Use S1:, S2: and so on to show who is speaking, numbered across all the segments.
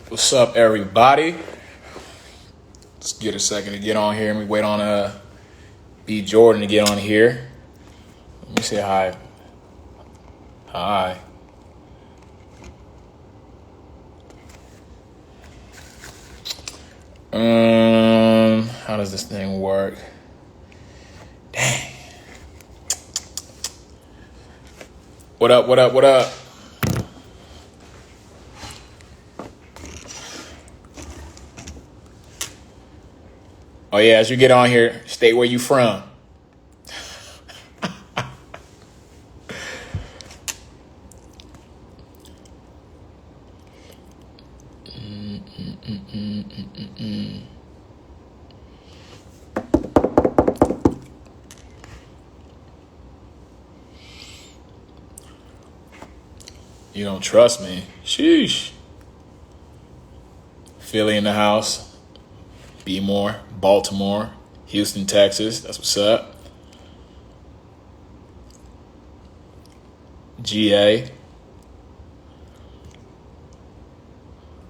S1: What's up, everybody? Let's get a second to get on here. And we wait on B Jordan to get on here. Let me say hi. Hi. How does this thing work? Dang. What up? What up? What up? Oh yeah, as you get on here, state where you from. You don't trust me? Sheesh. Philly in the house. B-more, Baltimore, Houston, Texas. That's what's up. GA.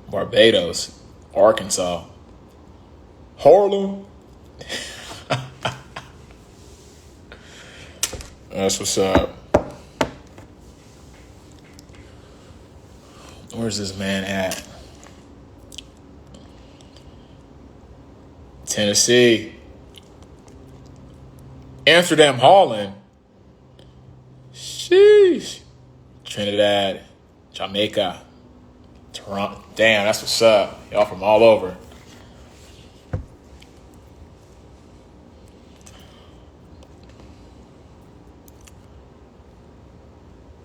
S1: Barbados, Arkansas, Harlem. That's what's up. Where's this man at? Tennessee. Amsterdam, Holland. Sheesh. Trinidad, Jamaica, Toronto. Damn, that's what's up. Y'all from all over.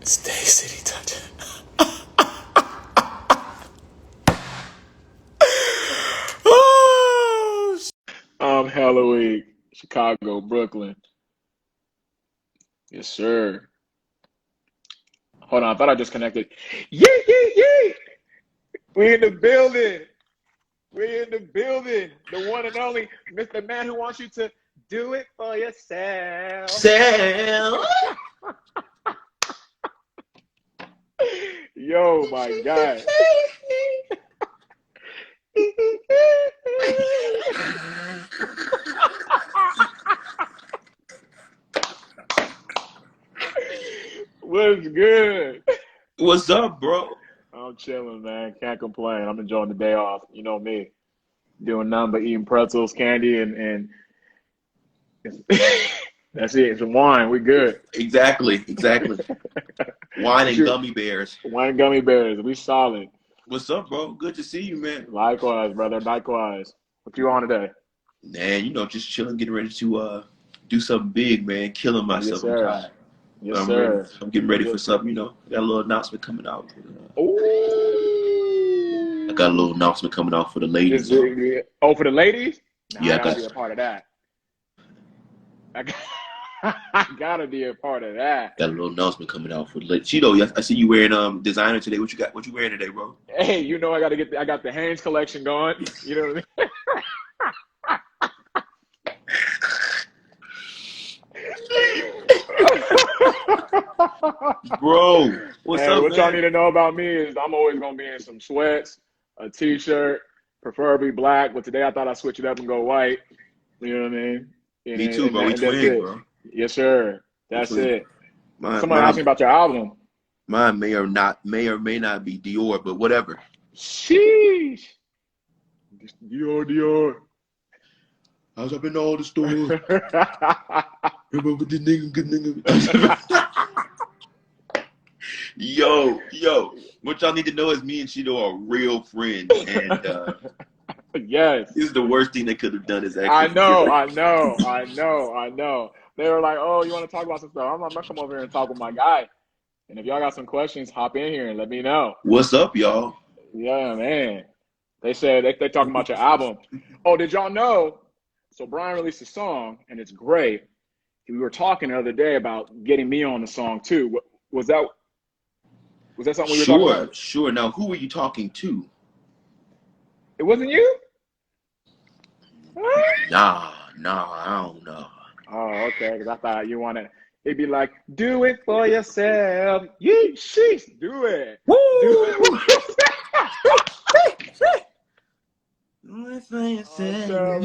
S1: Stay City Touch. Halloween, Chicago, Brooklyn. Yes, sir. Hold on, I thought I just connected. Yee! We in the building. We in the building. The one and only Mr. Man who wants you to do it for yourself. Yo, my God. What's good?
S2: What's up, bro?
S1: I'm chilling, man. Can't complain. I'm enjoying the day off. You know me. Doing nothing but eating pretzels, candy, and that's it. Some wine. We good.
S2: Exactly. Wine and gummy bears.
S1: Wine and gummy bears. We solid.
S2: What's up, bro? Good to see you, man.
S1: Likewise, brother. Likewise. What you on today?
S2: Man, just chilling, getting ready to do something big, man. Killing myself.
S1: Yes, sir.
S2: I'm tired.
S1: Yes, sir.
S2: I'm getting ready for something, Got a little announcement coming out.
S1: Ooh.
S2: I got a little announcement coming out for the ladies.
S1: Oh, for the ladies?
S2: Yeah,
S1: I gotta be a part of that. I gotta be a part of that.
S2: Got a little announcement coming out for the ladies. Chido, I see you wearing designer today. What you wearing today, bro?
S1: Hey, I got the Hanes collection going. You know what I mean?
S2: Bro, what's up,
S1: what
S2: man?
S1: y'all need to know about me is I'm always gonna be in some sweats, a t-shirt, preferably black. But today I thought I'd switch it up and go white. You know what I mean?
S2: Me too, bro. We twins, bro.
S1: Yes, sir. That's it. Somebody
S2: mine,
S1: asked me about your album.
S2: Mine may or may not be Dior, but whatever.
S1: Sheesh. Dior.
S2: I was up in all the stores. Remember the nigga. Yo. What y'all need to know is me and Chido are real friends, and
S1: yes,
S2: this is the worst thing they could have done. Is actually.
S1: I know. They were like, "Oh, you want to talk about some stuff?" I'm gonna come over here and talk with my guy. And if y'all got some questions, hop in here and let me know.
S2: What's up, y'all?
S1: Yeah, man. They said they talking about your album. Oh, did y'all know? So Brian released a song, and it's great. We were talking the other day about getting me on the song too. Was that something we were talking about?
S2: Sure. Now, who were you talking to?
S1: It wasn't you?
S2: Nah, I don't know.
S1: Oh, okay. Because I thought you wanted. It'd be like, do it for yourself. Sheesh, do it.
S2: Woo!
S1: Do it. I'm telling, I'm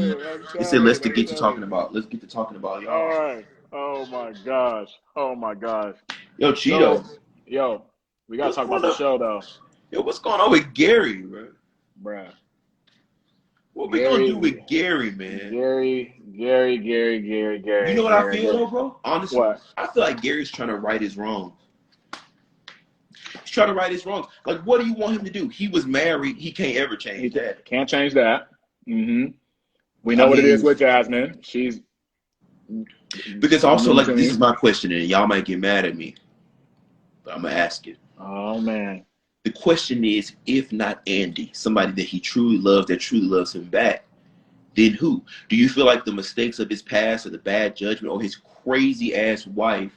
S2: They said
S1: telling,
S2: let's to
S1: I'm
S2: get to talking
S1: telling.
S2: about. Let's get to talking about
S1: All
S2: y'all.
S1: right. Oh my gosh. Oh my gosh.
S2: Yo,
S1: So,
S2: Chido,
S1: yo, we gotta
S2: what's
S1: talk about
S2: going
S1: the
S2: on?
S1: show though,
S2: Yo, what's going on with Gary, bro?
S1: bruh.
S2: What we gonna do
S1: Gary,
S2: with Gary, man? You know what I feel
S1: Gary.
S2: though, bro? Honestly,
S1: What?
S2: I feel like Gary's trying to right his wrongs. He's trying to right his wrongs. Like, what do you want him to do? He was married. He can't ever
S1: He
S2: change that.
S1: can't change that. We
S2: I
S1: know what it is
S2: mean,
S1: with Jasmine. She's
S2: because
S1: you know
S2: also,
S1: what
S2: like,
S1: I'm
S2: this is
S1: saying?
S2: my question, and y'all might get mad at me, but I'm gonna ask it.
S1: Oh man.
S2: The question is, if not Andy, somebody that he truly loves, that truly loves him back, then who? Do you feel like the mistakes of his past or the bad judgment or his crazy ass wife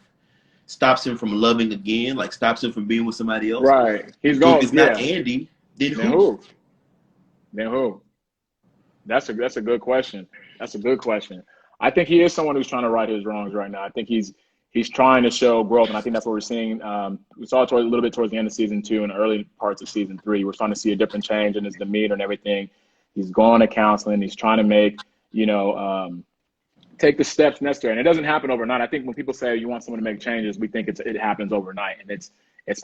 S2: stops him from loving again, like stops him from being with somebody else?
S1: Right. He's
S2: So if
S1: going.
S2: it's not
S1: Yeah.
S2: Andy, then
S1: Then
S2: who?
S1: who? Then who? That's a good question. That's a good question. I think he is someone who's trying to right his wrongs right now. I think he's trying to show growth, and I think that's what we're seeing. We saw it a little bit towards the end of season 2 and early parts of season 3. We're starting to see a different change in his demeanor and everything. He's going to counseling. He's trying to make take the steps necessary, and it doesn't happen overnight. I think when people say you want someone to make changes, we think it happens overnight, and it's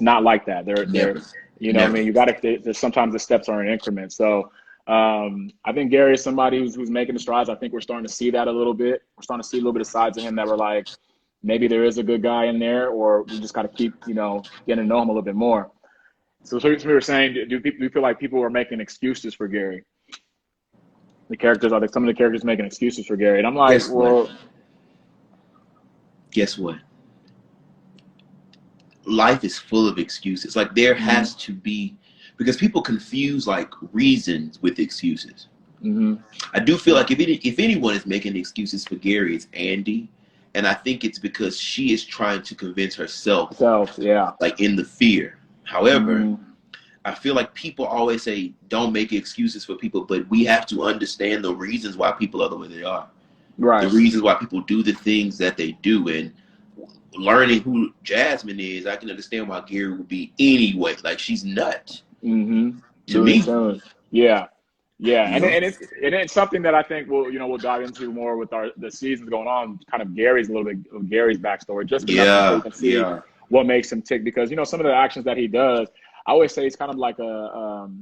S1: not like that. They're
S2: Never.
S1: you know what I
S2: Never.
S1: mean. You got to. Sometimes the steps are in increments. So I think Gary is somebody who's making the strides. I think we're starting to see that a little bit. We're starting to see a little bit of sides of him that were like, maybe there is a good guy in there, or we just got to keep, getting to know him a little bit more. So we were saying, do you feel like people are making excuses for Gary? The characters are like some of the characters making excuses for Gary, and I'm like,
S2: Guess what?
S1: well,
S2: Guess what? Life is full of excuses. Like there has to be, because people confuse like reasons with excuses. I do feel like if anyone is making excuses for Gary, it's Andy, and I think it's because she is trying to convince herself,
S1: yeah.
S2: like in the fear. However, I feel like people always say don't make excuses for people, but we have to understand the reasons why people are the way they are. The
S1: Right.
S2: reasons why people do the things that they do, and learning who Jasmine is, I can understand why Gary would be anyway. Like she's nuts to
S1: Looney
S2: me.
S1: Tunes. Yeah. Yeah,
S2: You
S1: and
S2: know?
S1: it's something that I think we'll dive into more with the seasons going on. Kind of Gary's a little bit of Gary's backstory, just enough so you
S2: Yeah,
S1: can see
S2: yeah,
S1: what makes him tick. Because some of the actions that he does, I always say he's kind of like there's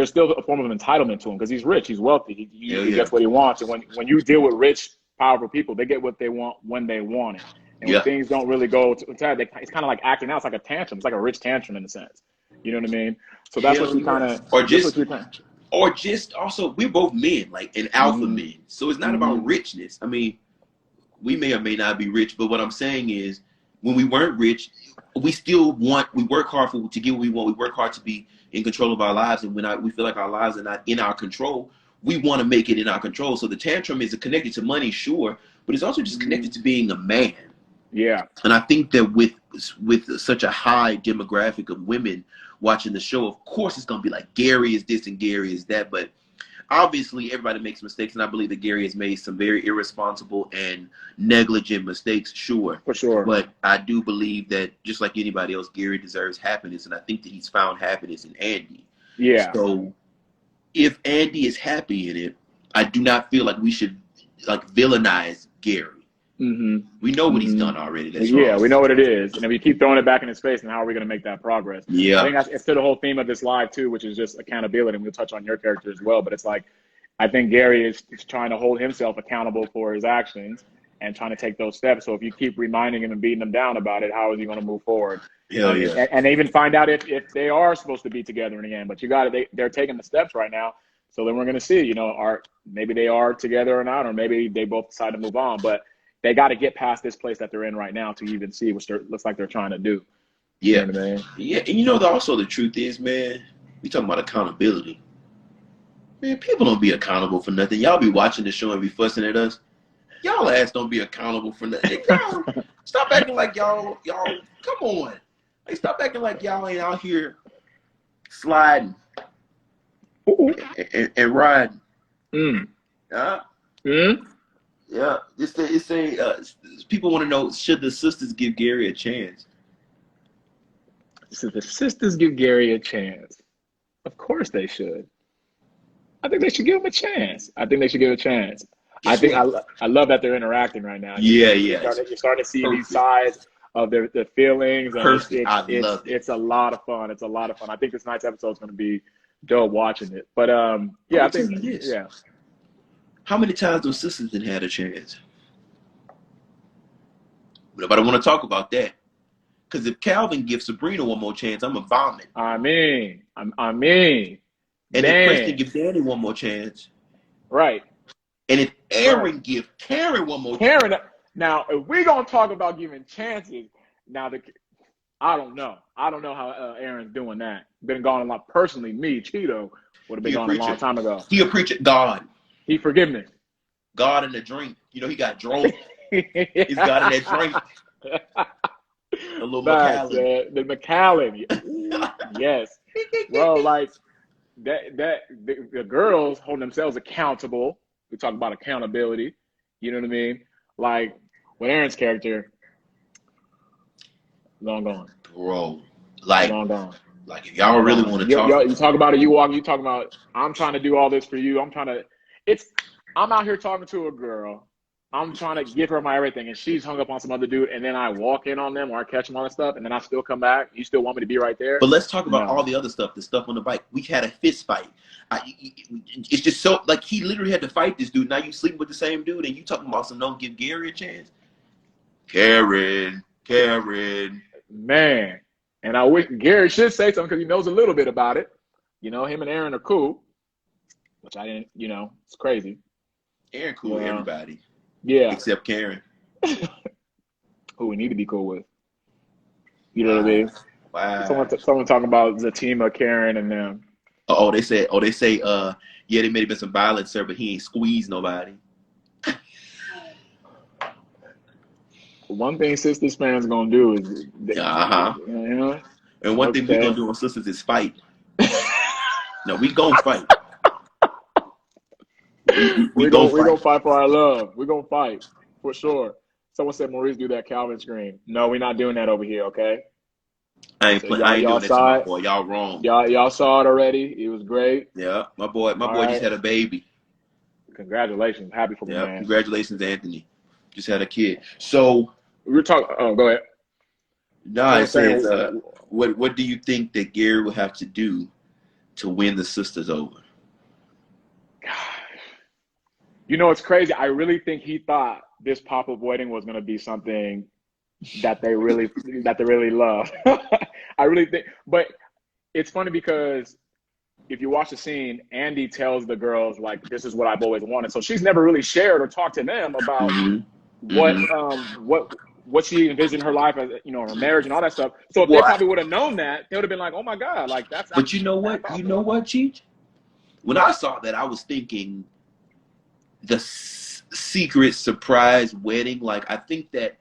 S1: still a form of entitlement to him because he's rich, he's wealthy, he
S2: hell
S1: usually
S2: yeah,
S1: gets what he wants. And when you deal with rich, powerful people, they get what they want when they want it. And when
S2: yeah,
S1: things don't really go to that, it's kind of like acting out. It's like a tantrum. It's like a rich tantrum in a sense. You know what I mean? So that's what
S2: hell
S1: you kind
S2: yeah.
S1: of that's what you kind of.
S2: Or just also, we're both men, like an alpha
S1: Mm-hmm.
S2: men. So it's not about
S1: Mm-hmm.
S2: richness. I mean, we may or may not be rich, but what I'm saying is, when we weren't rich, we work hard to get what we want. We work hard to be in control of our lives, and when we feel like our lives are not in our control, we want to make it in our control. So the tantrum is connected to money, sure, but it's also just connected to being a man.
S1: Yeah.
S2: And I think that with such a high demographic of women watching the show, of course it's gonna be like Gary is this and Gary is that, but obviously everybody makes mistakes, and I believe that Gary has made some very irresponsible and negligent mistakes, sure.
S1: For sure.
S2: But I do believe that just like anybody else, Gary deserves happiness, and I think that he's found happiness in Andy.
S1: Yeah.
S2: So if Andy is happy in it, I do not feel like we should like villainize Gary. We know what he's done already. That's
S1: Yeah,
S2: wrong.
S1: we know what it is. And if we keep throwing it back in his face, then how are we going to make that progress? I
S2: Yeah.
S1: think it's to the whole theme of this live, too, which is just accountability. And we'll touch on your character as well. But it's like, I think Gary is trying to hold himself accountable for his actions and trying to take those steps. So if you keep reminding him and beating him down about it, how is he going to move forward?
S2: Hell yeah.
S1: And even find out if they are supposed to be together in the end. But they're taking the steps right now. So then we're going to see, maybe they are together or not, or maybe they both decide to move on. But they got to get past this place that they're in right now to even see what looks like they're trying to do.
S2: Yeah.
S1: You know what I mean?
S2: Yeah. And also the truth is, man, we talking about accountability. Man, people don't be accountable for nothing. Y'all be watching the show and be fussing at us. Y'all ass don't be accountable for nothing. Y'all stop acting like y'all come on. Like stop acting like y'all ain't out here sliding and riding. Yeah, people want to know, should the sisters give Gary a chance?
S1: So the sisters give Gary a chance. Of course they should. I think they should give him a chance. I think they should give it a chance. I
S2: Guess
S1: think
S2: what?
S1: I love that they're interacting right now.
S2: Yeah,
S1: You're starting to see these
S2: perfect.
S1: sides of their feelings, and
S2: Perfect. I love it.
S1: it's a lot of fun. It's a lot of fun. I think this night's episode is going to be dope watching it. But
S2: I'm
S1: yeah, I
S2: gonna tell
S1: think
S2: you this.
S1: yeah.
S2: How many times those sisters didn't had a chance? But I want to talk about that. Because if Calvin gives Sabrina one more chance, I'm going to vomit.
S1: I mean,
S2: and if Preston gives Danny one more chance.
S1: Right.
S2: And if Aaron gives Karen one more
S1: chance. Now, if we're going to talk about giving chances, now I don't know. I don't know how Aaron's doing that. Been gone a lot. Personally, me, Chido, would have been gone a long time ago.
S2: He a preacher. God.
S1: He forgiveness.
S2: God in the drink. You know, he got drunk. He's got in that drink. A little McAllen.
S1: The McAllen. Yes. Bro, like, the girls hold themselves accountable. We talk about accountability. You know what I mean? Like, with Aaron's character, long gone.
S2: Bro. Like,
S1: long gone.
S2: Like, if y'all really want to talk.
S1: You talk about it, you talk about, I'm trying to do all this for you. I'm out here talking to a girl. I'm trying to give her my everything, and she's hung up on some other dude, and then I walk in on them or I catch them on that stuff, and then I still come back. You still want me to be right there?
S2: But let's talk about all the other stuff, the stuff on the bike. We had a fist fight. It's just so, like, he literally had to fight this dude. Now you sleeping with the same dude, and you talking about some don't give Gary a chance? Karen.
S1: Man. And I wish Gary should say something because he knows a little bit about it. You know, him and Aaron are cool, which I didn't, it's crazy.
S2: Aaron cool with everybody.
S1: Yeah.
S2: Except Karen.
S1: Who we need to be cool with. You know what I mean?
S2: Wow.
S1: Someone talking about Zatima, Karen, and them.
S2: They say, yeah, there may have been some violence, sir, but he ain't squeezed nobody.
S1: One thing Sisters fans gonna do is
S2: and one thing we gonna do on Sisters is fight. No, we gonna fight. we
S1: gonna fight for our love. We're gonna fight for sure. Someone said Maurice do that Calvin scream. No, we're not doing that over here, okay?
S2: I ain't doing that to my boy. Y'all wrong.
S1: Y'all saw it already. It was great.
S2: Yeah, my boy just had a baby.
S1: Congratulations. Happy for me, man.
S2: Congratulations, Anthony. Just had a kid. So
S1: we were talking. Oh, go ahead.
S2: No, I said, what do you think that Gary will have to do to win the Sisters over?
S1: You know, it's crazy. I really think he thought this pop-up wedding was going to be something that they really love. I really think, but it's funny because if you watch the scene, Andy tells the girls, like, this is what I've always wanted. So she's never really shared or talked to them about what she envisioned her life as, her marriage and all that stuff. So if they probably would have known that, they would have been like, oh my God, like that's.
S2: But you know what? You know what, Cheech? When I saw that, I was thinking the secret surprise wedding. Like, I think that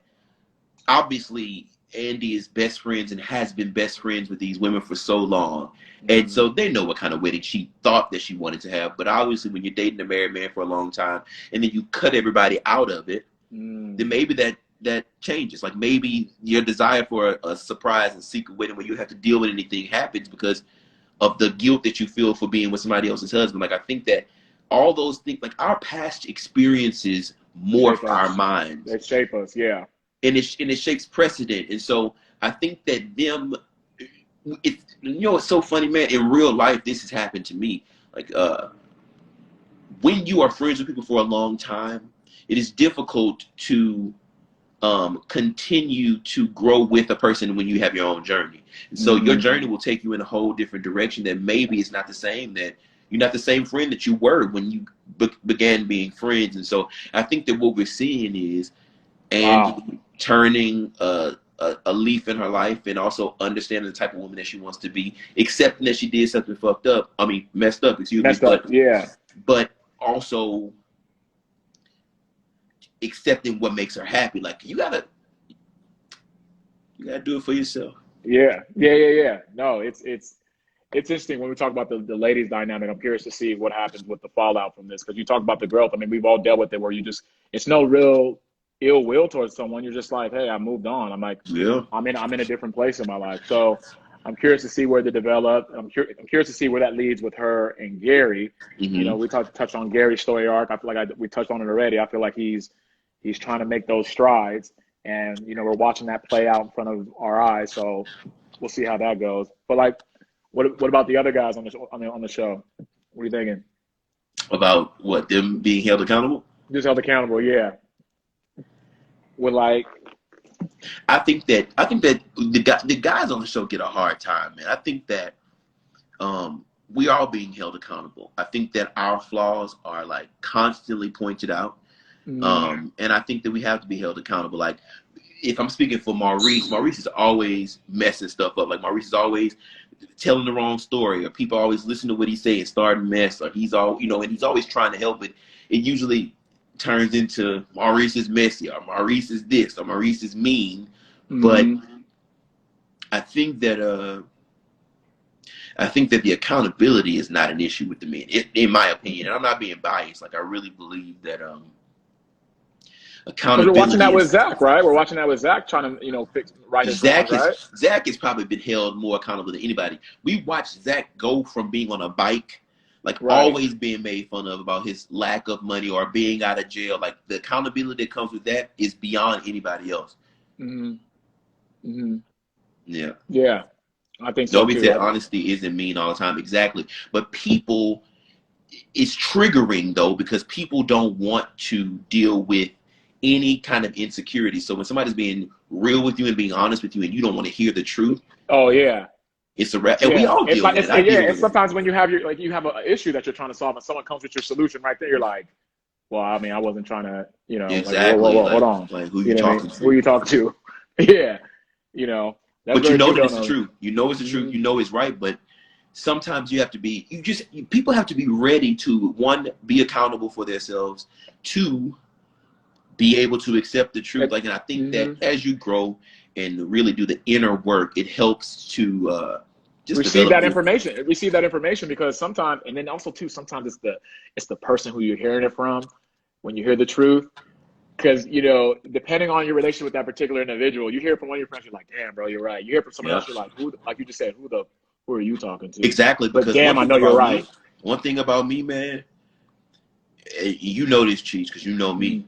S2: obviously Andy is best friends and has been best friends with these women for so long. And so they know what kind of wedding she thought that she wanted to have. But obviously when you're dating a married man for a long time and then you cut everybody out of it, then maybe that changes. Like maybe your desire for a surprise and secret wedding where you have to deal with anything happens because of the guilt that you feel for being with somebody else's husband. Like I think that all those things, like our past experiences morph our minds.
S1: They shape us, yeah.
S2: And it shapes precedent. And so I think that it's so funny, man. In real life, this has happened to me. Like when you are friends with people for a long time, it is difficult to continue to grow with a person when you have your own journey. And so your journey will take you in a whole different direction that maybe it's not the same, that you're not the same friend that you were when you began being friends. And so I think that what we're seeing is Andy turning a leaf in her life and also understanding the type of woman that she wants to be, accepting that she did something messed up,
S1: yeah.
S2: But also accepting what makes her happy. Like you gotta do it for yourself.
S1: Yeah. No, it's interesting when we talk about the ladies dynamic. I'm curious to see what happens with the fallout from this, because you talk about the growth. I mean, we've all dealt with it where it's no real ill will towards someone. You're just like, hey, I moved on. I'm like, I'm in a different place in my life. So I'm curious to see where they develop. I'm curious to see where that leads with her and Gary. You know, we touched on Gary's story arc. I feel like we touched on it already. I feel like he's trying to make those strides, and you know, we're watching that play out in front of our eyes. So we'll see how that goes. But like, what about the other guys on the show? What are you thinking?
S2: About what, them being held accountable?
S1: Just held accountable, yeah. With like,
S2: I think that the guys on the show get a hard time, man. I think that we are being held accountable. I think that our flaws are like constantly pointed out, and I think that we have to be held accountable. Like, if I'm speaking for Maurice is always messing stuff up. Like, Maurice is always telling the wrong story, or people always listen to what he's saying, starting mess, or he's all, you know, and he's always trying to help it. It usually turns into Maurice is messy, or Maurice is this, or Maurice is mean. But I think that the accountability is not an issue with the men, in my opinion. And I'm not being biased. Like, I really believe that accountability.
S1: We're watching that with Zach, right? We're watching that with Zach trying to, you know, right his wrongs, right?
S2: Zach has probably been held more accountable than anybody. We watched Zach go from being on a bike, like always being made fun of about his lack of money or being out of jail. Like, the accountability that comes with that is beyond anybody else.
S1: Yeah, I think so.
S2: Nobody said honesty isn't mean all the time. Exactly. But people, it's triggering though, because people don't want to deal with any kind of insecurity. So when somebody's being real with you and being honest with you, and you don't want to hear the truth, it's a wrap. And we all deal with it.
S1: And sometimes when you have an issue that you're trying to solve, and someone comes with your solution right there, you're like, well, I mean, I wasn't trying to, you know,
S2: exactly.
S1: Like, whoa, hold on.
S2: Like, who you talking to?
S1: Who you talking to? Yeah, you know.
S2: But you know that it's the truth. You know it's the truth. You know it's right. But sometimes you have to be. People have to be ready to, one, be accountable for themselves. Two, be able to accept the truth. Like, and I think that as you grow and really do the inner work, it helps to just
S1: receive that information. Receive that information, because sometimes, and then also too, sometimes it's the person who you're hearing it from when you hear the truth. Because, you know, depending on your relationship with that particular individual, you hear from one of your friends, you're like, damn, bro, you're right. You hear from someone else, you're like, who, like you just said, who are you talking to?
S2: Exactly.
S1: But damn, I know you're right.
S2: One thing about me, man, you know this, Cheech, because you know me.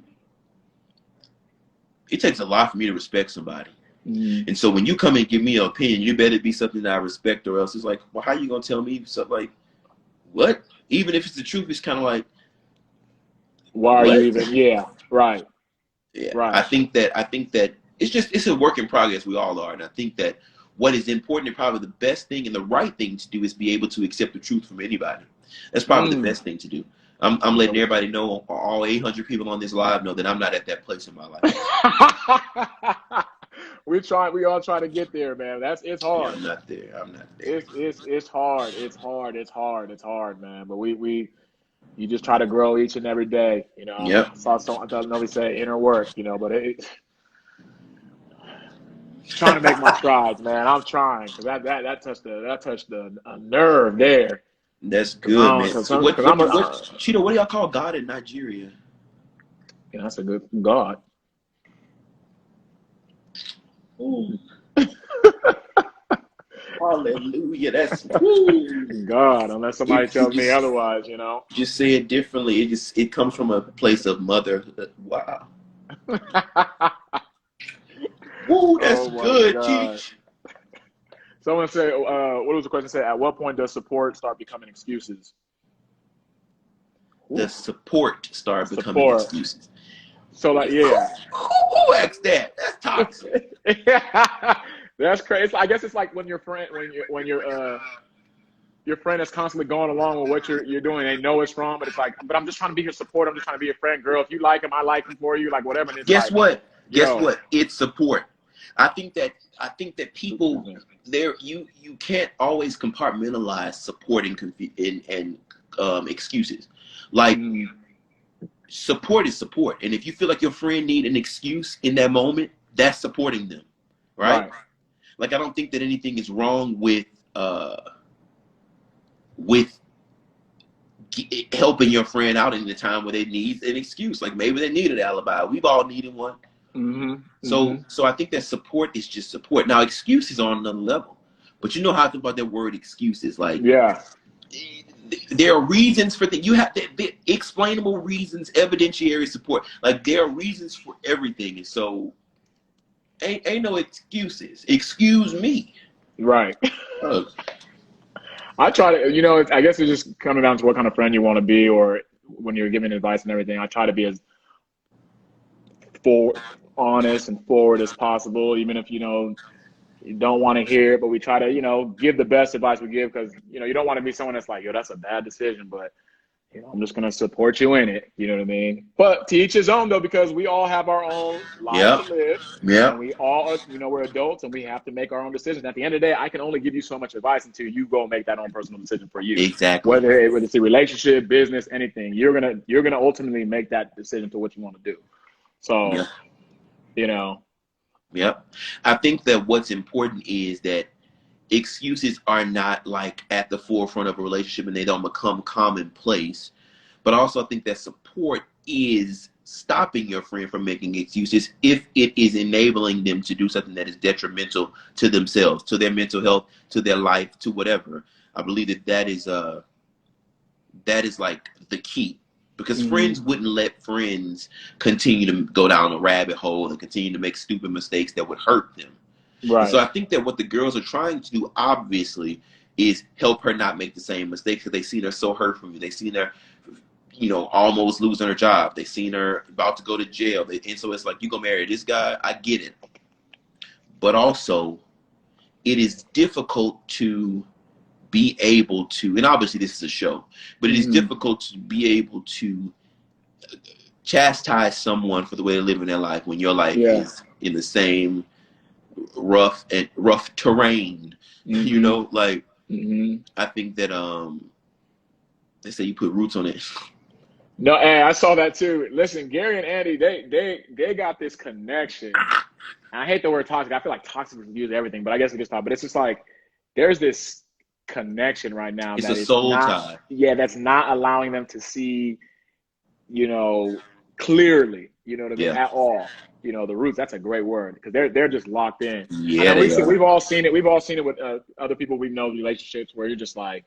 S2: It takes a lot for me to respect somebody. And so when you come and give me an opinion, you better be something that I respect, or else it's like, well, how you going to tell me something like, what? Even if it's the truth, it's kind of like,
S1: why are you even? Yeah, right.
S2: Yeah, right. I think that it's a work in progress. We all are. And I think that what is important and probably the best thing and the right thing to do is be able to accept the truth from anybody. That's probably the best thing to do. I'm letting everybody know, all 800 people on this live know, that I'm not at that place in my life.
S1: We all try to get there, man. It's hard.
S2: Yeah, I'm not there.
S1: It's hard, man. But you just try to grow each and every day, you know.
S2: Yep.
S1: I thought nobody say inner work, you know, but trying to make my strides, man. I'm trying, because that touched a nerve there.
S2: That's good, man. Chido, what do y'all call God in Nigeria?
S1: Yeah, that's a good God.
S2: Ooh. Hallelujah. That's
S1: God, unless somebody tells me otherwise, you know.
S2: Just say it differently. It comes from a place of mother. Wow. Woo, that's good, Cheech.
S1: Someone said, what was the question? Said, at what point does support start becoming excuses?
S2: The support start becoming excuses.
S1: So, like, yeah.
S2: Who asked that? That's toxic.
S1: That's crazy. I guess it's like when your friend is constantly going along with what you're doing. They know it's wrong, but it's like, but I'm just trying to be your support. I'm just trying to be your friend, girl. If you like him, I like him for you, like whatever. And it's
S2: Guess what? It's support. I think that people you can't always compartmentalize support and excuses. Like, support is support, and if you feel like your friend need an excuse in that moment, that's supporting them, right? Like, I don't think that anything is wrong with helping your friend out in the time where they need an excuse. Like, maybe they need an alibi. We've all needed one. So I think that support is just support. Now, excuses are on another level, But you know how I think about that word excuses. Like,
S1: Yeah.
S2: there are reasons for things. You have to explainable reasons, evidentiary support. Like, there are reasons for everything, and so ain't no excuses. Excuse me.
S1: Right.
S2: Oh,
S1: I try to, you know, I guess it's just coming down to what kind of friend you want to be, or when you're giving advice and everything. I try to be as honest and forward as possible, even if, you know, you don't want to hear it, but we try to, you know, give the best advice we give, because, you know, you don't want to be someone that's like, yo, that's a bad decision, but, you know, I'm just going to support you in it. You know what I mean? But to each his own, though, because we all have our own lives to
S2: yep,
S1: live, and
S2: yep,
S1: we all are, you know, we're adults and we have to make our own decisions. At the end of the day, I can only give you so much advice until you go make that own personal decision for you.
S2: exactly.
S1: Whether it's a relationship, business, anything, you're gonna ultimately make that decision to what you want to do. So,
S2: Yep,
S1: you know,
S2: yep. I think that what's important is that excuses are not like at the forefront of a relationship and they don't become commonplace. But also, I think that support is stopping your friend from making excuses if it is enabling them to do something that is detrimental to themselves, to their mental health, to their life, to whatever. I believe that is like the key, because
S1: mm-hmm.
S2: friends wouldn't let friends continue to go down a rabbit hole and continue to make stupid mistakes that would hurt them. And so
S1: Right.
S2: I think that what the girls are trying to do, obviously, is help her not make the same mistakes, because they seen her so hurt from you. They seen her, you know, almost losing her job. They seen her about to go to jail. And so it's like, you gonna marry this guy? I get it. But also, it is difficult to be able to, and obviously this is a show, but it is
S1: Mm-hmm.
S2: difficult to be able to chastise someone for the way they live in their life when your life
S1: Yeah.
S2: is in the same rough terrain. You
S1: Mm-hmm.
S2: know, like,
S1: Mm-hmm.
S2: I think that they say you put roots on it.
S1: No, hey, I saw that too. Listen, Gary and Andy, they got this connection. And I hate the word toxic. I feel like toxic reviews everything, but I guess it is toxic. But it's just like there's this connection right now
S2: It's a
S1: that is
S2: soul
S1: not,
S2: tie.
S1: yeah, that's not allowing them to see, you know, clearly, you know what I mean,
S2: Yeah,
S1: at all. You know, the roots. That's a great word, because they're just locked in. And
S2: yeah,
S1: then
S2: they are.
S1: we've all seen it. We've all seen it with other people we know, relationships where you're just like,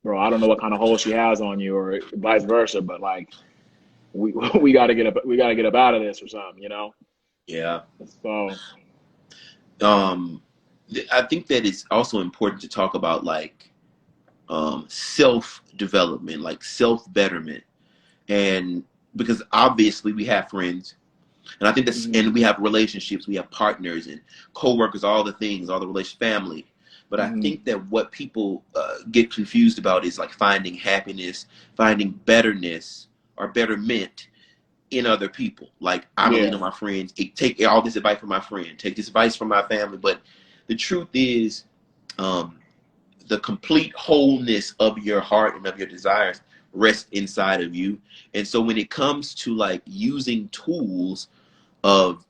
S1: bro, I don't know what kind of hole she has on you, or vice versa, but like we we got to get up, out of this or something, you know.
S2: Yeah.
S1: So
S2: Um, I think that it's also important to talk about like self development, like self betterment, and because obviously we have friends, and I think that's,
S1: mhm,
S2: and we have relationships, we have partners and coworkers, all the things, all the relation, family. But I
S1: mhm,
S2: think that what people get confused about is like finding happiness, finding betterness or betterment in other people. Like, I'm gonna lean
S1: yeah,
S2: on my friends, take all this advice from my friend, take this advice from my family. But the truth is, um, the complete wholeness of your heart and of your desires rests inside of you. And so when it comes to like using tools of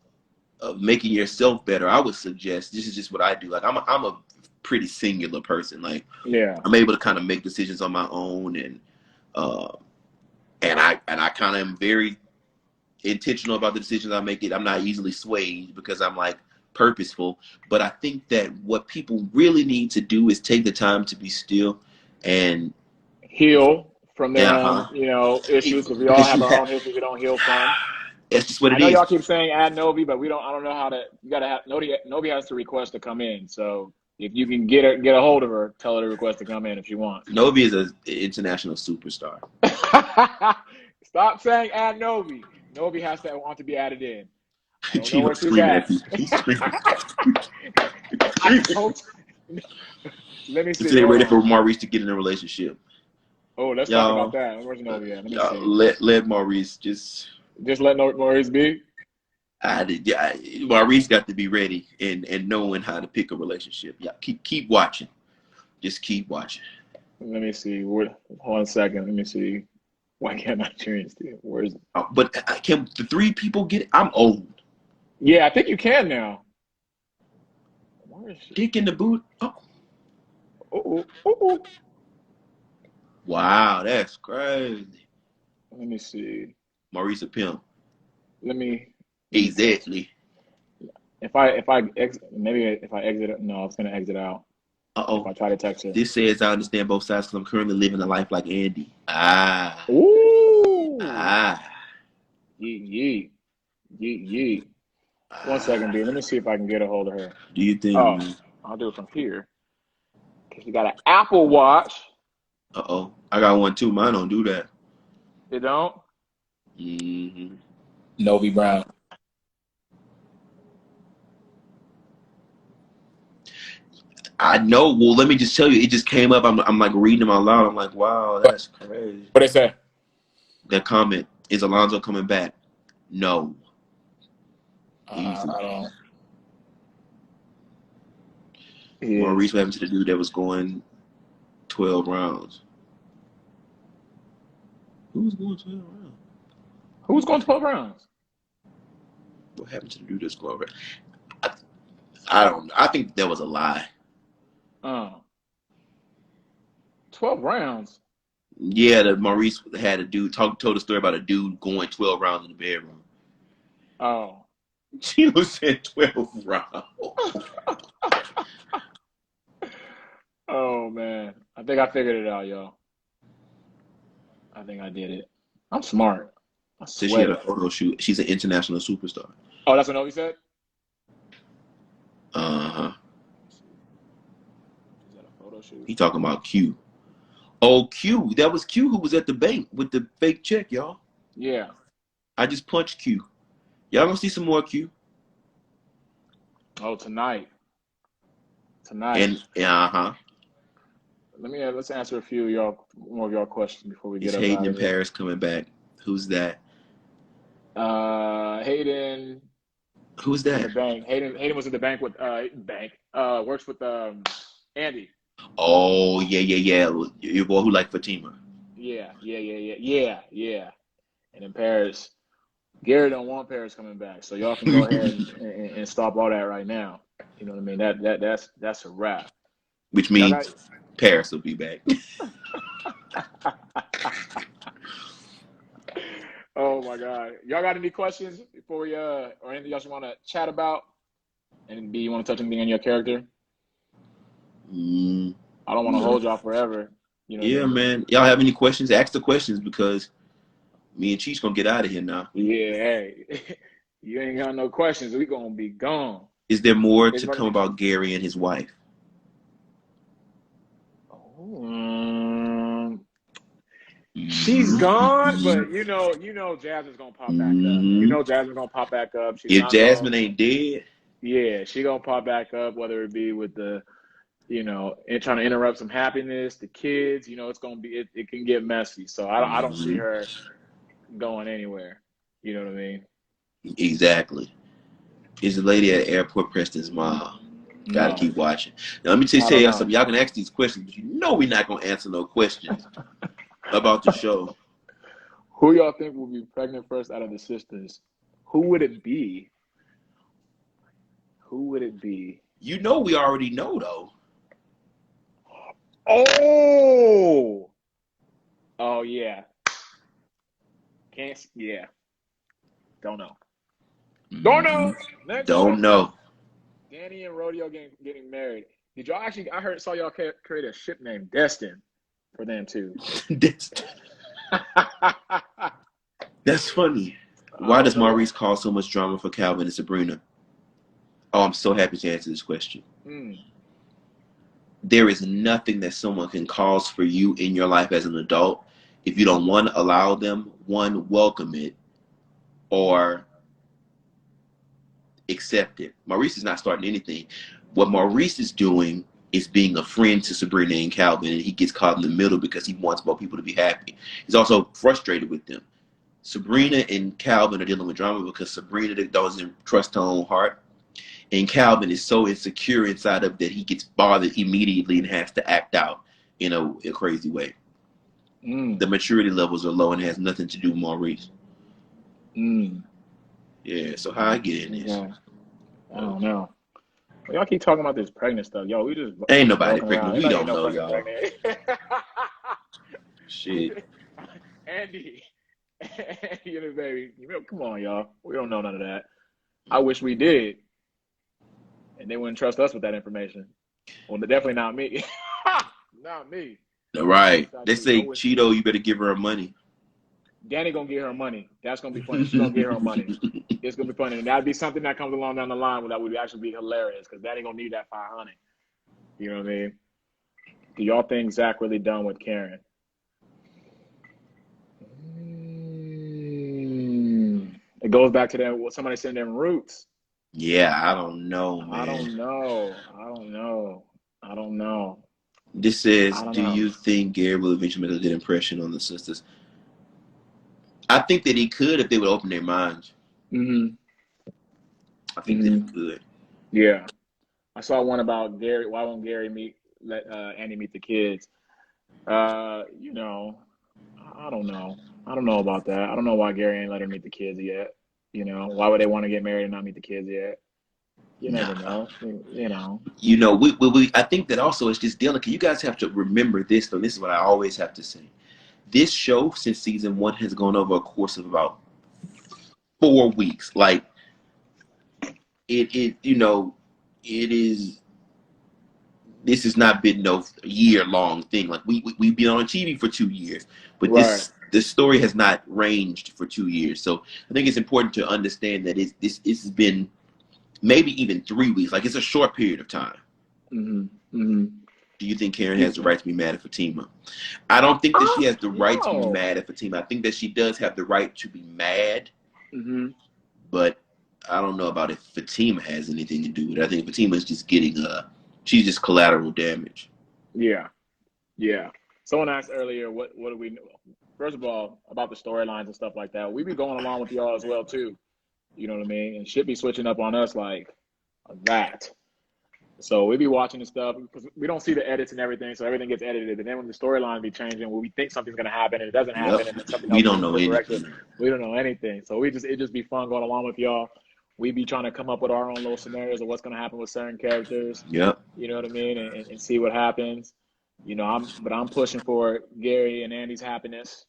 S2: making yourself better, I would suggest, this is just what I do. Like, I'm a pretty singular person. Like,
S1: yeah,
S2: I'm able to kind of make decisions on my own, uh, and I kind of am very intentional about the decisions I make. I'm not easily swayed because I'm like purposeful. But I think that what people really need to do is take the time to be still and
S1: heal from their
S2: yeah,
S1: own, you know, issues, because we all
S2: because
S1: have
S2: you
S1: our
S2: have,
S1: own history we don't heal from.
S2: it's just what
S1: I
S2: it
S1: know
S2: is.
S1: y'all keep saying add Novi, but we don't. I don't know how to. You gotta have Novi has to request to come in. So if you can get a hold of her, tell her to request to come in if she wants.
S2: Novi is an international superstar.
S1: Stop saying add Novi. Novi has to want to be added in. I don't know where
S2: Chido
S1: she's
S2: screaming
S1: at.
S2: at you. He's screaming. He's
S1: I
S2: screaming.
S1: don't. Let me
S2: So
S1: see.
S2: they
S1: Hold
S2: ready for
S1: on.
S2: Maurice to get in a relationship.
S1: Oh, let's talk about
S2: Y'all,
S1: that. Where's Novi at? Let me
S2: y'all
S1: see.
S2: let Maurice just.
S1: Just let Maurice be.
S2: Yeah, Maurice got to be ready and knowing how to pick a relationship. Yeah, keep watching. Just keep watching.
S1: Let me see. Hold on a second. Let me see. Why can't I change it? Where's?
S2: But can the three people get it? I'm old.
S1: Yeah, I think you can now. Where is she?
S2: Dick in the boot. Oh,
S1: Oh, oh, oh.
S2: wow, that's crazy.
S1: Let me see.
S2: Maurice a pimp.
S1: Let me text her.
S2: Exactly.
S1: If I exit, maybe if I exit it, no, it's gonna exit out. if I
S2: Uh-oh.
S1: try to text her.
S2: This says I understand both sides because I'm currently living a life like Andy.
S1: Ooh.
S2: Ah.
S1: Yeet, yeet. Yeet, yeet. 1 second,
S2: Ah.
S1: B. Let me see if I can get a hold of her.
S2: Do you think,
S1: Oh,
S2: man?
S1: I'll do it from here. Because you got an Apple Watch.
S2: Uh-oh. I got one too. Mine don't do that.
S1: You don't?
S2: Mm-hmm.
S3: Novi Brown.
S2: I know. Well, let me just tell you, it just came up. I'm like reading them out loud. I'm like, wow, that's crazy.
S3: What they say?
S2: That comment, is Alonzo coming back? No.
S3: I don't.
S2: Maurice, what happened to the dude that was going 12 rounds? Who was going 12 rounds?
S1: Who's going 12 rounds?
S2: What happened to the dude that's going over? I don't know. I think that was a lie.
S1: 12 rounds?
S2: Yeah, that Maurice had a dude told a story about a dude going 12 rounds in the bedroom.
S1: Oh.
S2: Chido said 12 rounds.
S1: Oh, man. I think I figured it out, y'all. I think I did it. I'm smart. I
S2: So she had a
S1: swear.
S2: photo shoot. She's an international superstar.
S1: Oh, that's what Novi said?
S2: Uh-huh.
S1: She's at a photo shoot.
S2: He talking about Q. Oh, Q. That was Q who was at the bank with the fake check, y'all.
S1: Yeah.
S2: I just punched Q. Y'all gonna see some more Q.
S1: Oh, tonight.
S2: And uh-huh.
S1: Let's answer a few of more of y'all questions before we
S2: Is
S1: get up
S2: Hayden
S1: out
S2: in
S1: of here.
S2: Paris coming back? Who's that?
S1: Hayden.
S2: Who's
S1: In the
S2: that?
S1: bank. Hayden was in the bank with works with Andy.
S2: Oh, yeah. Your boy who like Fatima.
S1: Yeah. And in Paris, Gary don't want Paris coming back, so y'all can go ahead and stop all that right now. You know what I mean? That's a wrap.
S2: Which means Paris will be back.
S1: Oh my God! Y'all got any questions before we or anything else you want to chat about? And B, you want to touch anything on your character? I don't want to hold y'all forever. You know what I mean?
S2: Man. Y'all have any questions? Ask the questions because me and Cheech gonna get out of here now.
S1: Yeah, hey, you ain't got no questions. We gonna be gone.
S2: Is there more to come about Gary and his wife?
S1: She's gone, but you know, Jasmine's gonna pop back up. You know, Jasmine's gonna pop back up. She's
S2: if
S1: not
S2: Jasmine ain't dead,
S1: yeah, she gonna pop back up. Whether it be with the, trying to interrupt some happiness, the kids. It's gonna be it can get messy. So I don't see her going anywhere. You know what I mean?
S2: Exactly. Is the lady at the airport Preston's mom? Gotta keep watching. Now, let me tell y'all something. Y'all can ask these questions, but you know we're not gonna answer no questions about the show.
S1: Who y'all think will be pregnant first out of the sisters? Who would it be? Who would it be?
S2: You know we already know though.
S1: Oh yeah. Yeah. Don't know. Next
S2: Don't know.
S1: Danny and Rodeo getting married. Did y'all actually? Saw y'all create a ship named Destin for them too.
S2: That's funny. Why does Maurice cause so much drama for Calvin and Sabrina? Oh, I'm so happy to answer this question. There is nothing that someone can cause for you in your life as an adult if you don't, one, allow them, one, welcome it, or accept it. Maurice is not starting anything. What Maurice is doing is being a friend to Sabrina and Calvin, and he gets caught in the middle because he wants both people to be happy. He's also frustrated with them. Sabrina and Calvin are dealing with drama because Sabrina doesn't trust her own heart, and Calvin is so insecure inside of that he gets bothered immediately and has to act out in a crazy way. The maturity levels are low and it has nothing to do with Maurice. Yeah, so how I get in this?
S1: I don't know. Well, y'all keep talking about this pregnant stuff. Yo, we just
S2: ain't nobody pregnant. We don't know, y'all. Shit.
S1: Andy and the baby. Come on, y'all. We don't know none of that. I wish we did. And they wouldn't trust us with that information. Well, definitely not me. Not me.
S2: Right.
S1: That's
S2: They
S1: actually
S2: say,
S1: no issue.
S2: Chido, you better give her money.
S1: Danny gonna get her money. That's gonna be funny. She's gonna get her money. It's gonna be funny, and that'd be something that comes along down the line that would actually be hilarious because Danny gonna need that 500. You know what I mean? Do y'all think Zach really done with Karen? It goes back to that what somebody said them roots.
S2: Yeah, I don't know,
S1: I
S2: man.
S1: don't know. I don't know. I don't know.
S2: This says,
S1: I don't
S2: do
S1: know.
S2: you think Gary will eventually make a good impression on the sisters? I think that he could if they would open their minds.
S1: Mm-hmm.
S2: I think that he could.
S1: Yeah. I saw one about Gary. Why won't Gary let Andy meet the kids? You know, I don't know. I don't know about that. I don't know why Gary ain't let her meet the kids yet. You know, why would they want to get married and not meet the kids yet? You never
S2: Nah.
S1: know. You know.
S2: You know, I think that also it's just delicate. You guys have to remember this, though. This is what I always have to say. This show, since season 1, has gone over a course of about 4 weeks. Like, you know, it is. This has not been no year-long thing. Like we've been on TV for 2 years, but
S1: Right.
S2: this story has not ranged for 2 years. So I think it's important to understand that this has been maybe even 3 weeks. Like it's a short period of time.
S1: Mm-hmm. Mm-hmm.
S2: Do you think Karen has the right to be mad at Fatima? I don't think that she has the right to be
S1: No.
S2: mad at Fatima. I think that she does have the right to be mad,
S1: Mm-hmm.
S2: but I don't know about if Fatima has anything to do with it. I think Fatima is just getting she's just collateral damage.
S1: Yeah. Yeah. Someone asked earlier, what do we know? First of all, about the storylines and stuff like that. We be going along with y'all as well too. You know what I mean? And shit be switching up on us like that. So we be watching the stuff because we don't see the edits and everything, so everything gets edited. And then when the storyline be changing, when we think something's gonna happen and it doesn't
S2: Yep.
S1: happen, and then something
S2: We
S1: else
S2: don't
S1: goes in a
S2: know
S1: different direction,
S2: anything.
S1: we don't know anything. So it just be fun going along with y'all. We be trying to come up with our own little scenarios of what's gonna happen with certain characters.
S2: Yep.
S1: You know what I mean, and see what happens. You know, I'm pushing for Gary and Andy's happiness.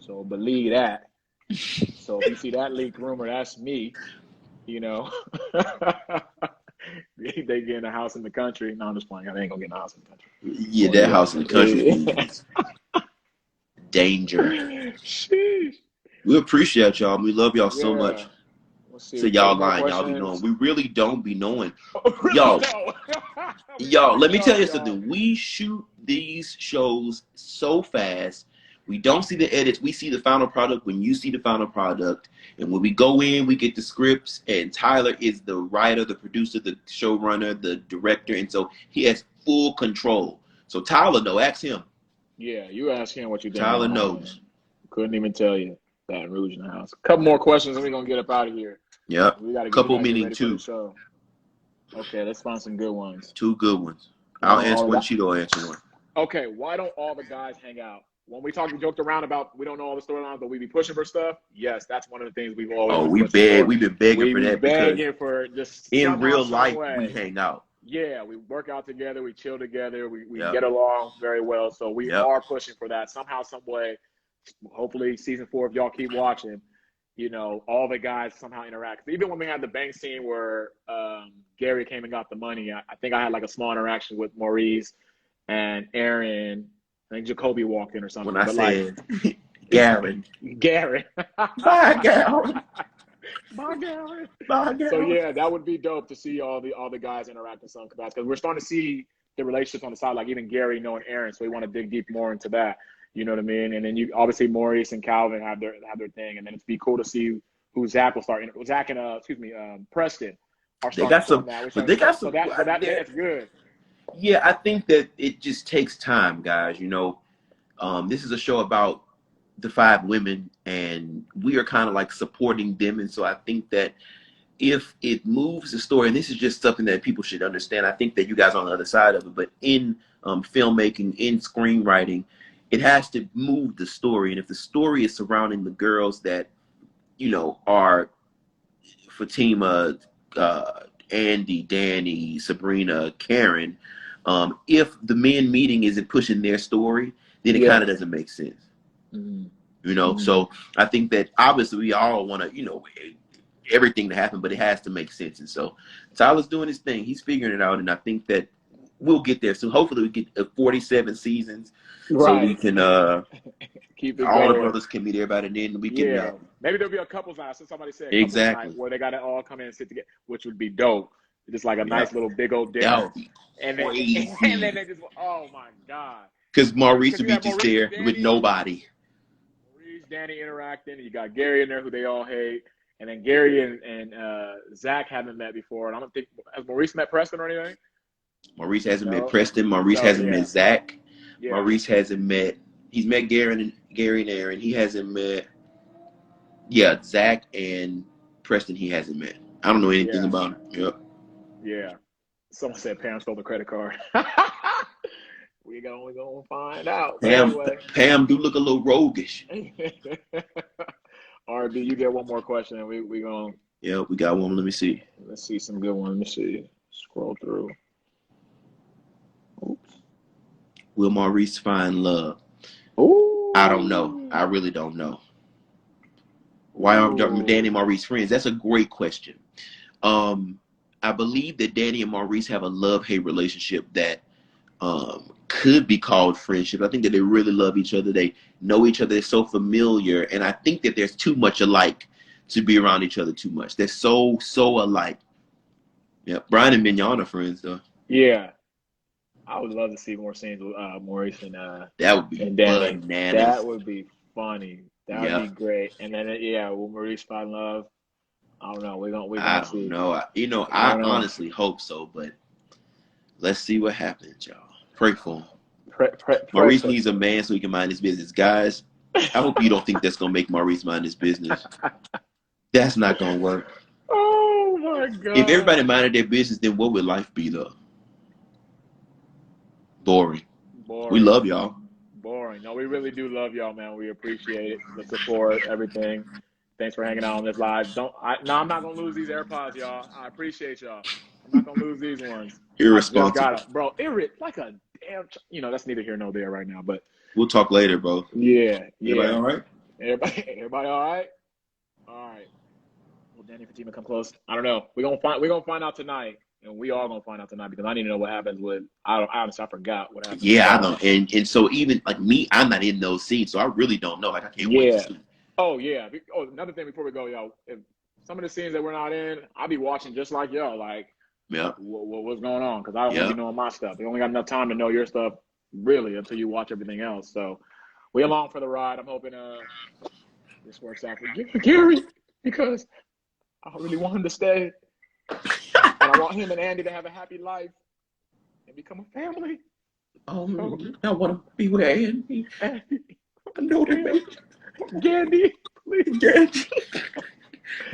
S1: So believe that. So if you see that leaked rumor, that's me. You know. They get in a house in the country. No, I'm just playing. They ain't gonna get in a house in the country.
S2: Yeah,
S1: Well,
S2: that
S1: yeah.
S2: house in the country is danger.
S1: Sheesh.
S2: We appreciate y'all. We love y'all so
S1: Yeah.
S2: much.
S1: Let's see.
S2: So
S1: Any
S2: y'all
S1: more
S2: lying. Y'all be knowing.
S1: questions?
S2: We really don't be knowing.
S1: Really
S2: Yo,
S1: no. We
S2: y'all,
S1: really
S2: let me tell
S1: don't,
S2: you
S1: y'all.
S2: something. We shoot these shows so fast. We don't see the edits. We see the final product when you see the final product. And when we go in, we get the scripts. And Tyler is the writer, the producer, the showrunner, the director. And so he has full control. So Tyler, no, ask him.
S1: Yeah, you ask him what you think
S2: Tyler
S1: going on, man.
S2: knows.
S1: Couldn't even tell you. Baton Rouge in the house. Couple more questions and we're gonna get up out of here.
S2: Yep.
S1: We gotta
S2: Couple
S1: get
S2: meaning
S1: ready for the
S2: 2.
S1: show. Okay, let's find some good ones.
S2: 2 good ones.
S1: Why
S2: I'll
S1: don't
S2: answer
S1: all
S2: one.
S1: the
S2: Chido will answer one.
S1: Okay, why don't all the guys hang out? When we joked around about we don't know all the storylines, but we be pushing for stuff. Yes, that's one of the things we've always
S2: Oh,
S1: been pushing for.
S2: we've been begging
S1: We
S2: for
S1: be
S2: that because
S1: begging for just
S2: in
S1: somehow,
S2: real
S1: some
S2: life we
S1: way.
S2: hang out.
S1: Yeah, we work out together, we chill together, we
S2: Yep.
S1: get along very well. So we
S2: Yep.
S1: are pushing for that somehow, some way. Hopefully, season 4, if y'all keep watching, you know, all the guys somehow interact. Even when we had the bank scene where Gary came and got the money, I think I had like a small interaction with Maurice and Aaron. I think Jacoby walked in or something.
S2: When I
S1: But
S2: said
S1: like
S2: Gary.
S1: Gary.
S2: Bye, Gary.
S1: Bye, Gary.
S2: Bye, Gary.
S1: So yeah, that would be dope to see all the guys interact in some capacity because we're starting to see the relationships on the side, like even Gary knowing Aaron. So we want to dig deep more into that. You know what I mean? And then you obviously Maurice and Calvin have their thing, and then it'd be cool to see who Zach will start. Zach and Preston are
S2: They
S1: starting
S2: got
S1: to form
S2: some,
S1: that.
S2: but they got
S1: So
S2: some.
S1: that's good.
S2: Yeah, I think that it just takes time, guys. You know, this is a show about the 5 women, and we are kind of like supporting them. And so I think that if it moves the story, and this is just something that people should understand, I think that you guys are on the other side of it, but in filmmaking, in screenwriting, it has to move the story. And if the story is surrounding the girls that, you know, are Fatima, Andy, Danny, Sabrina, Karen, if the men meeting isn't pushing their story, then it kind of doesn't make sense.
S1: Mm-hmm.
S2: You know, so I think that obviously we all want to, you know, everything to happen, but it has to make sense. And so Tyler's doing his thing. He's figuring it out. And I think that we'll get there. So hopefully we get 47 seasons, so we
S1: Right.
S2: can
S1: Keep it
S2: all the
S1: going.
S2: brothers can meet everybody, and then we can
S1: Yeah. Maybe there'll be a couples night. So somebody said couples
S2: exactly.
S1: night where they got to all come in and sit together, which would be dope. Just like a nice little big old
S2: That
S1: dinner.
S2: would be
S1: And
S2: crazy.
S1: then they just, oh my God.
S2: Because Maurice would
S1: you
S2: be
S1: have
S2: just
S1: Maurice
S2: there
S1: and
S2: with
S1: Danny.
S2: nobody.
S1: Maurice, Danny interacting. You got Gary in there who they all hate. And then Gary and Zach haven't met before. And I don't think, has Maurice met Preston or anything?
S2: Maurice hasn't
S1: No.
S2: met Preston. Maurice
S1: So,
S2: hasn't
S1: yeah.
S2: met Zach.
S1: Yeah.
S2: Maurice hasn't met. He's met Gary and Aaron. He hasn't met. Yeah, Zach and Preston. He hasn't met. I don't know anything about him. Yep.
S1: Yeah. Someone said Pam stole the credit card. We're gonna find out. But anyway.
S2: Pam do look a little roguish.
S1: RB, you get one more question, and we gonna.
S2: Yeah, we got one. Let me see.
S1: Let's see some good ones. Let me see. Scroll through. Oops.
S2: Will Maurice find love?
S1: Ooh.
S2: I don't know. I really don't know. Why are Danny and Maurice friends? That's a great question. I believe that Danny and Maurice have a love-hate relationship that could be called friendship. I think that they really love each other. They know each other. They're so familiar. And I think that there's too much alike to be around each other too much. They're so alike. Yeah, Brian and Mignon are friends, though.
S1: Yeah. I would love to see more scenes with Maurice and
S2: that would be
S1: Danny.
S2: bananas.
S1: That would be funny. That would be great. And then will Maurice find love? I don't know. We're gonna see.
S2: I don't know. I honestly hope so, but let's see what happens, y'all. Pray for him. Maurice needs a man so he can mind his business. Guys, I hope you don't think that's gonna make Maurice mind his business. That's not gonna work.
S1: Oh my God.
S2: If everybody minded their business, then what would life be though? Boring. We love y'all.
S1: Boring. No, we really do love y'all, man. We appreciate it, the support, everything. Thanks for hanging out on this live. I'm not gonna lose these AirPods, y'all. I appreciate y'all. I'm not gonna lose these ones.
S2: Irresponsible.
S1: I just got like a damn. That's neither here nor there right now. But
S2: we'll talk later, bro.
S1: Yeah.
S2: Everybody all right?
S1: Everybody all right? All right. Will Danny and Fatima come close? I don't know. We're gonna find out tonight. And we all gonna find out tonight because I need to know what happens with. Honestly, I forgot what happened.
S2: Yeah, I know, and so even like me, I'm not in those scenes, so I really don't know. Like I can't wait to see.
S1: Oh yeah. Oh, another thing before we go, y'all. If some of the scenes that we're not in, I'll be watching just like y'all. Like, what's going on? Because I don't want to be knowing my stuff. You only got enough time to know your stuff, really, until you watch everything else. So, we along for the ride. I'm hoping this works out for Gary because I really want him to stay. And I want him and Andy to have a happy life and become a family.
S2: I want to be with Andy. I know that, baby.
S1: Gandy, please.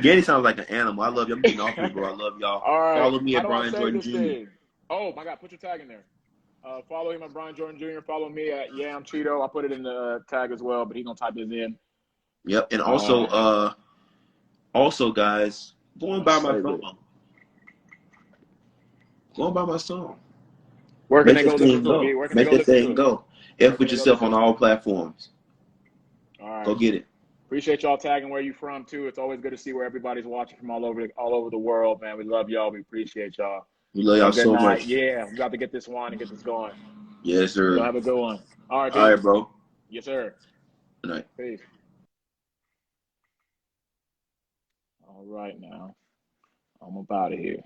S2: Gandy sounds like an animal. I love you. I'm getting off here, bro. I love y'all.
S1: All right.
S2: Follow me at Brian Jordan Jr.
S1: Oh, my God. Put your tag in there. Follow him at Brian Jordan Jr. Follow me at I'm Chido. I'll put it in the tag as well, but he's going to type this in.
S2: Yep. And also, guys, go and buy my song. Go and buy my song.
S1: Where can they go listen to it? Where can
S2: Make that thing go. F with yourself on all platforms.
S1: All right.
S2: Go get it.
S1: Appreciate y'all tagging where you from too. It's always good to see where everybody's watching from all over the world, man. We love y'all. We appreciate y'all.
S2: We love y'all so much.
S1: Yeah, we got to get this wine and get this going.
S2: Yes, sir.
S1: You'll have a good one. All right, dude.
S2: All right, bro.
S1: Yes, sir.
S2: Good night.
S1: Peace. All right, now I'm up out of here.